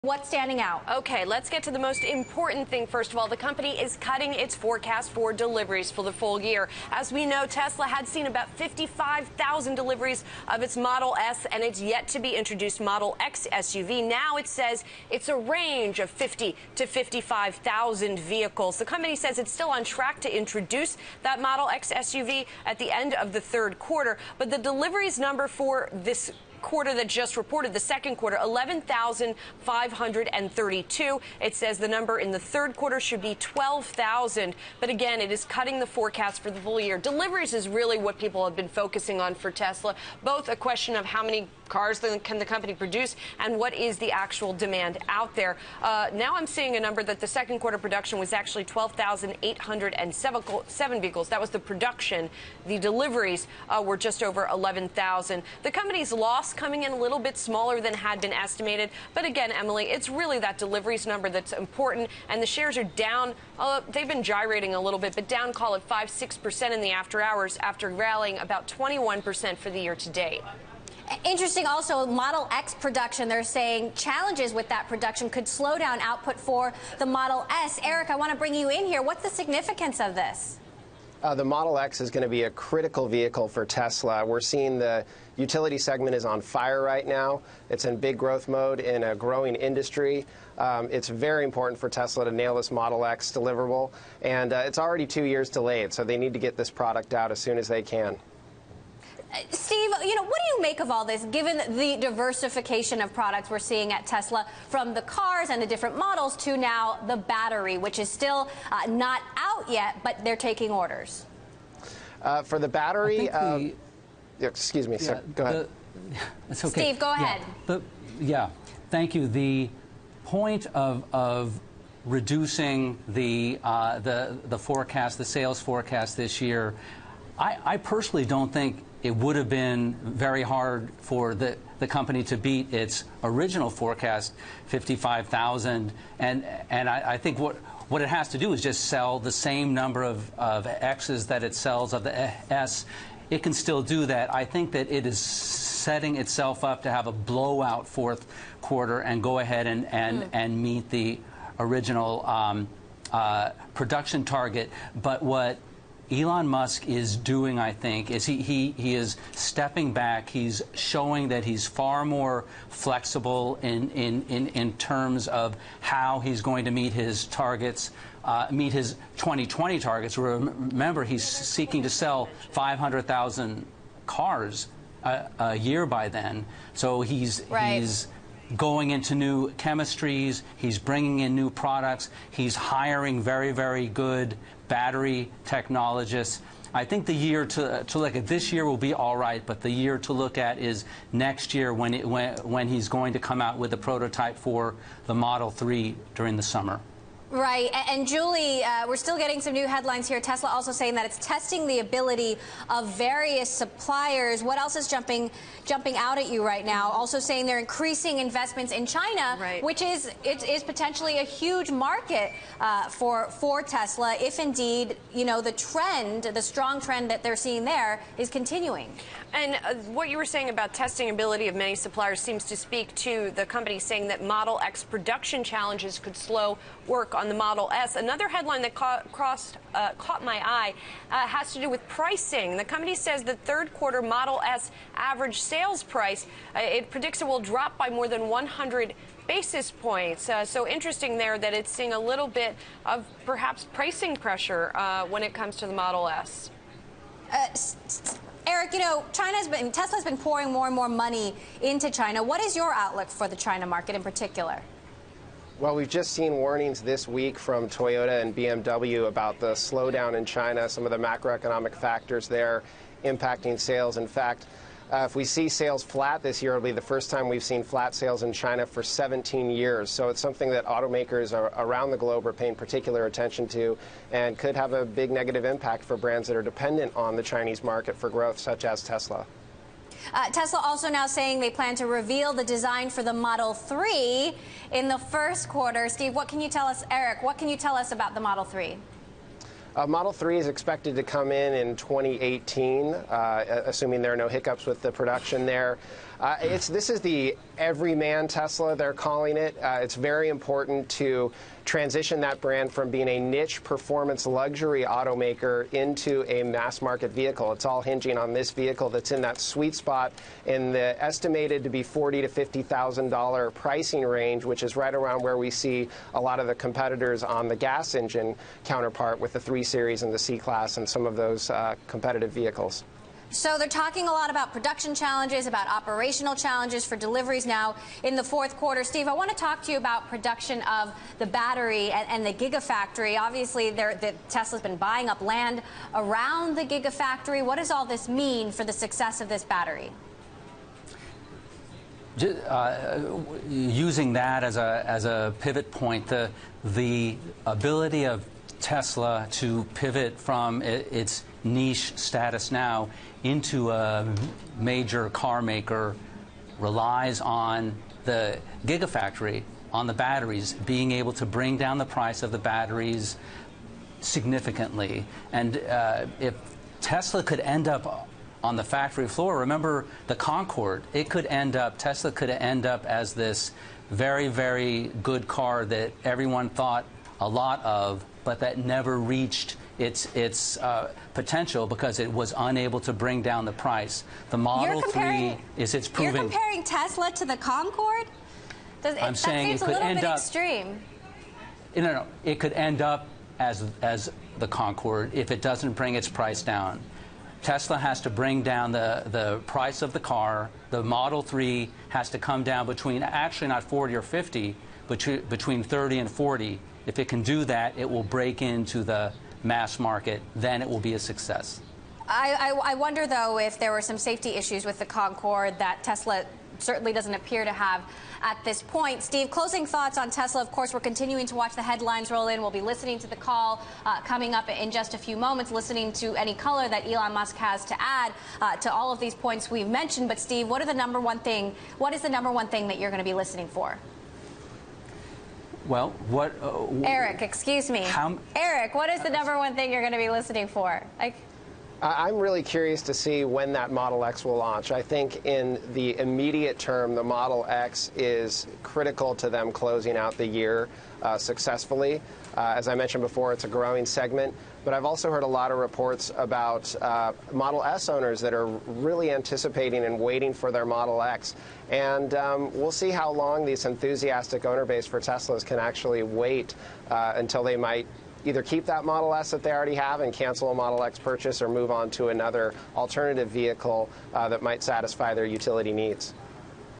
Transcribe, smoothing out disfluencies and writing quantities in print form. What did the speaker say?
What's standing out? Okay, let's get to the most important thing. First of all, the company is cutting its forecast for deliveries for the full year. As we know, Tesla had seen about 55,000 deliveries of its Model S and its yet to be introduced Model X SUV. Now it says it's a range of 50 to 55,000 vehicles. The company says it's still on track to introduce that Model X SUV at the end of the third quarter, but the deliveries number for this quarter that just reported, the second quarter, 11,532. It says the number in the third quarter should be 12,000. But again, it is cutting the forecast for the full year. Deliveries is really what people have been focusing on for Tesla, both a question of how many cars can the company produce and what is the actual demand out there. Now I'm seeing a number that the second quarter production was actually 12,807 vehicles. That was the production. The deliveries were just over 11,000. The company's loss coming in a little bit smaller than had been estimated. But again, Emily, it's really that deliveries number that's important. And the shares are down. They've been gyrating a little bit, but down, call it 5-6% in the after hours after rallying about 21% for the year to date. Interesting also, Model X production, they're saying challenges with that production could slow down output for the Model S. Eric, I want to bring you in here. What's the significance of this? The Model X is going to be a critical vehicle for Tesla. We're seeing the utility segment is on fire right now. It's in big growth mode in a growing industry. It's very important for Tesla to nail this Model X deliverable, and it's already 2 years delayed, so they need to get this product out as soon as they can. Steve, what do you make of all this, given the diversification of products we're seeing at Tesla, from the cars and the different models to now the battery, which is still not out yet, but they're taking orders? For the battery, excuse me, sir, go ahead. It's okay. Steve, go ahead. Thank you. The point of reducing the forecast, the sales forecast this year, I personally don't think it would have been very hard for the company to beat its original forecast, 55,000. And I think what it has to do is just sell the same number of X's that it sells of the S. It can still do that. I think that it is setting itself up to have a blowout fourth quarter and go ahead and meet the original production target. But what Elon Musk is doing, I think, is he is stepping back. He's showing that he's far more flexible in terms of how he's going to meet his targets, meet his 2020 targets. Remember, he's seeking to sell 500,000 cars a year by then. So he's going into new chemistries. He's bringing in new products. He's hiring very, very good battery technologists. I think the year to look at this year will be all right, but the year to look at is next year when he's going to come out with a prototype for the Model 3 during the summer. Right. And Julie, we're still getting some new headlines here. Tesla also saying that it's testing the ability of various suppliers. What else is jumping out at you right now? Also saying they're increasing investments in China, which is potentially a huge market for Tesla, if indeed, the strong trend that they're seeing there is continuing. And what you were saying about testing ability of many suppliers seems to speak to the company saying that Model X production challenges could slow work on the Model S. Another headline that caught my eye has to do with pricing. The company says the third quarter Model S average sales price, it predicts it will drop by more than 100 basis points. So interesting there that it's seeing a little bit of perhaps pricing pressure when it comes to the Model S. Eric, Tesla's been pouring more and more money into China. What is your outlook for the China market in particular? Well, we've just seen warnings this week from Toyota and BMW about the slowdown in China, some of the macroeconomic factors there impacting sales. In fact, if we see sales flat this year, it'll be the first time we've seen flat sales in China for 17 years. So it's something that automakers around the globe are paying particular attention to and could have a big negative impact for brands that are dependent on the Chinese market for growth, such as Tesla. Tesla also now saying they plan to reveal the design for the Model 3 in the first quarter. Steve, what can you tell us? Eric, what can you tell us about the Model 3? Model 3 is expected to come in 2018, assuming there are no hiccups with the production there. This is the everyman Tesla, they're calling it. It's very important to transition that brand from being a niche performance luxury automaker into a mass market vehicle. It's all hinging on this vehicle that's in that sweet spot in the estimated to be $40,000 to $50,000 pricing range, which is right around where we see a lot of the competitors on the gas engine counterpart with the 3 Series and the C-Class and some of those competitive vehicles. So they're talking a lot about production challenges, about operational challenges for deliveries now in the fourth quarter. Steve, I want to talk to you about production of the battery and the Gigafactory. Obviously, Tesla's been buying up land around the Gigafactory. What does all this mean for the success of this battery? Using that as a pivot point, the ability of Tesla to pivot from its niche status now into a major car maker relies on the Gigafactory, on the batteries, being able to bring down the price of the batteries significantly. And if Tesla could end up on the factory floor, remember the Concorde, Tesla could end up as this very, very good car that everyone thought a lot of, but that never reached its potential because it was unable to bring down the price. The Model 3 is proving. You're comparing Tesla to the Concorde? I'm saying it could end up extreme. No, it could end up as the Concorde if it doesn't bring its price down. Tesla has to bring down the price of the car. The Model 3 has to come down between, actually not 40 or 50, but between 30 and 40. If it can do that, it will break into the mass market. Then it will be a success. I wonder, though, if there were some safety issues with the Concorde that Tesla certainly doesn't appear to have at this point. Steve, closing thoughts on Tesla. Of course, we're continuing to watch the headlines roll in. We'll be listening to the call coming up in just a few moments, listening to any color that Elon Musk has to add to all of these points we've mentioned. But, Steve, what is the number one thing that you're going to be listening for? Well, Eric, excuse me. Eric, what is the number one thing you're going to be listening for? I'm really curious to see when that Model X will launch. I think in the immediate term, the Model X is critical to them closing out the year successfully. As I mentioned before, it's a growing segment. But I've also heard a lot of reports about Model S owners that are really anticipating and waiting for their Model X. And we'll see how long this enthusiastic owner base for Teslas can actually wait until they might either keep that Model S that they already have and cancel a Model X purchase or move on to another alternative vehicle that might satisfy their utility needs.